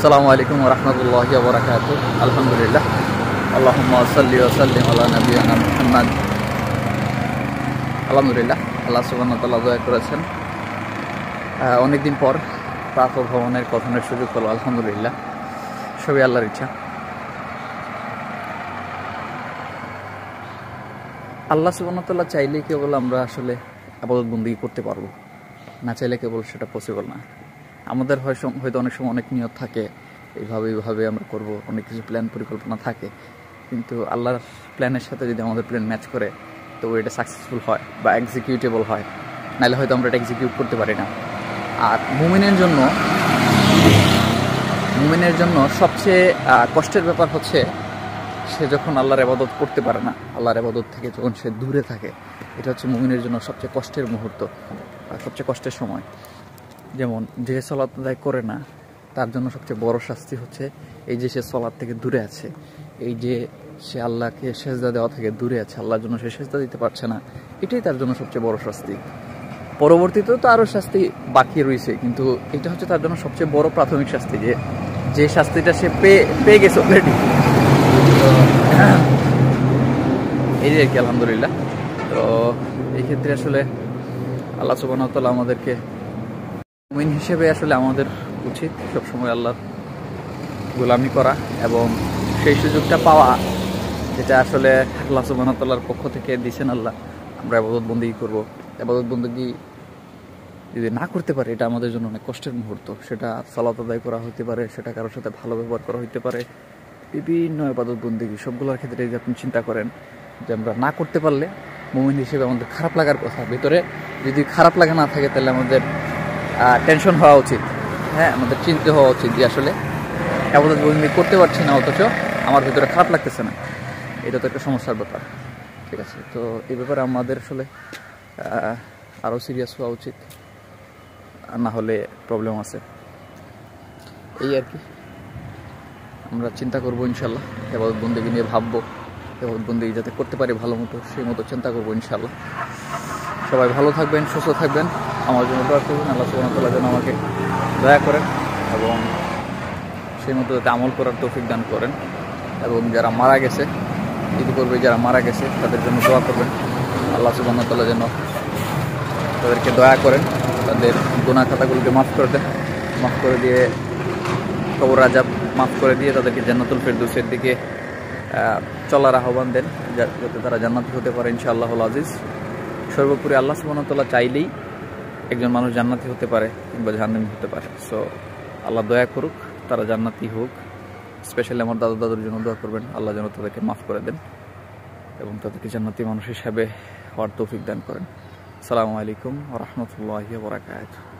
আসসালামু আলাইকুম ওয়া রাহমাতুল্লাহি ওয়া বারাকাতুহু। আলহামদুলিল্লাহ, আল্লাহুম্মা সাল্লি ওয়া সাল্লিম আলা নাবিয়িনা মুহাম্মদ। আলহামদুলিল্লাহ, আল্লাহ সুবহানাহু ওয়া তাআলা দয়া করেছেন, অনেকদিন পর প্রাতঃ ভ্রমণের কথনের সুযোগ হলো। আলহামদুলিল্লাহ, সবই আল্লাহর ইচ্ছা। আল্লাহ সুবহানাহু ওয়া তাআলা চাইলেই কেবল আমরা আসলে ইবাদত বন্দেগী করতে পারবো, না চাইলে কেবল সেটা পসিবল না। আমাদের হয়তো অনেক সময় অনেক নিয়ত থাকে, এইভাবে আমরা করব, অনেক কিছু প্ল্যান পরিকল্পনা থাকে, কিন্তু আল্লাহর প্ল্যানের সাথে যদি আমাদের প্ল্যান ম্যাচ করে তো এটা সাকসেসফুল হয় বা এক্সিকিউটেবল হয়, নাহলে হয়তো আমরা এটা এক্সিকিউট করতে পারি না। আর মুমিনের জন্য সবচেয়ে কষ্টের ব্যাপার হচ্ছে সে যখন আল্লাহর ইবাদত করতে পারে না, আল্লাহর ইবাদত থেকে যখন সে দূরে থাকে। এটা হচ্ছে মুমিনের জন্য সবচেয়ে কষ্টের মুহূর্ত, সবচেয়ে কষ্টের সময়। যেমন যে সালাত আদায় করে না, তার জন্য সবচেয়ে বড় শাস্তি হচ্ছে এই যে সে সালাত থেকে দূরে আছে, এই যে সে আল্লাহকে সেজদা দেওয়া থেকে দূরে আছে, আল্লাহর জন্য সে সেজদা দিতে পারছে না, এটাই তার জন্য সবচেয়ে বড় শাস্তি। পরবর্তীতেও তো আরও শাস্তি বাকি রয়েছে, কিন্তু এটা হচ্ছে তার জন্য সবচেয়ে বড় প্রাথমিক শাস্তি, যে শাস্তিটা সে পেয়ে গেছে অলরেডি। তো এই যে আর কি, আলহামদুলিল্লাহ। তো এই ক্ষেত্রে আসলে আল্লাহ সুবহানাহু ওয়া তাআলা আমাদেরকে, মুমিন হিসেবে আসলে আমাদের উচিত সবসময় আল্লাহর গোলামি করা এবং সেই সুযোগটা পাওয়া, যেটা আসলে আল্লাহ সুবহানাহু ওয়া তাআলার পক্ষ থেকে দিয়েছেন। আল্লাহ, আমরা ইবাদত বন্দেগী করবো। ইবাদত বন্দেগী যদি না করতে পারে, এটা আমাদের জন্য অনেক কষ্টের মুহূর্ত। সেটা সালাত আদায় করা হতে পারে, সেটা কারোর সাথে ভালো ব্যবহার করা হতে পারে, বিভিন্ন ইবাদত বন্দেগী সবগুলোর ক্ষেত্রে যদি আপনি চিন্তা করেন যে আমরা না করতে পারলে মুমিন হিসেবে আমাদের খারাপ লাগার কথা। ভিতরে যদি খারাপ লাগা না থাকে, তাহলে আমাদের টেনশন হওয়া উচিত। হ্যাঁ, আমাদের চিন্তা হওয়া উচিত যে আসলে ইবাদত বন্দেগী করতে পারছি না, অথচ আমার ভিতরে খারাপ লাগতেছে না। এটা তো একটা সমস্যার ব্যাপার। ঠিক আছে, তো এই ব্যাপারে আমাদের আসলে আরও সিরিয়াস হওয়া উচিত, না হলে প্রবলেম আছে। এই আর কি, আমরা চিন্তা করবো ইনশাল্লাহ, ইবাদত বন্দেগী নিয়ে ভাববো, ইবাদত বন্দেগী যাতে করতে পারি ভালো মতো, সেই মতো চিন্তা করবো ইনশাল্লাহ। সবাই ভালো থাকবেন, সুস্থ থাকবেন, আমার জন্য দোয়া করবেন। আল্লাহ সুবহানাহু ওয়া তাআলা যেন আমাকে দয়া করেন এবং সেই মতো যাতে আমল করার তৌফিক দান করেন। এবং যারা মারা গেছে, ইতিপূর্বে যারা মারা গেছে, তাদের জন্য দোয়া করবেন। আল্লাহ সুবহানাহু ওয়া তাআলা যেন তাদেরকে দয়া করেন, তাদের গুনাহ খাতাগুলোকে মাফ করে দেন, মাফ করে দিয়ে কবর আযাব মাফ করে দিয়ে তাদেরকে জান্নাতুল ফেরদৌসের দিকে চলার আহ্বান দেন, যাতে তারা জান্নাতি হতে পারে ইনশাআল্লাহুল আজিজ। সর্বোপরি আল্লাহ সুবহানাহু ওয়া তাআলা চাইলেই একজন মানুষ জান্নাতি হতে পারে কিংবা জাহান্নামী হতে পারে। সো আল্লাহ দয়া করুক, তারা জান্নাতি হোক। স্পেশালি আমার দাদুর জন্য দোয়া করবেন, আল্লাহ যেন তাদেরকে মাফ করে দেন এবং তাদেরকে জান্নাতি মানুষ হিসাবে হওয়ার তৌফিক দান করেন। আসসালামু আলাইকুম ওয়া রাহমাতুল্লাহি ওয়া বারাকাতুহু।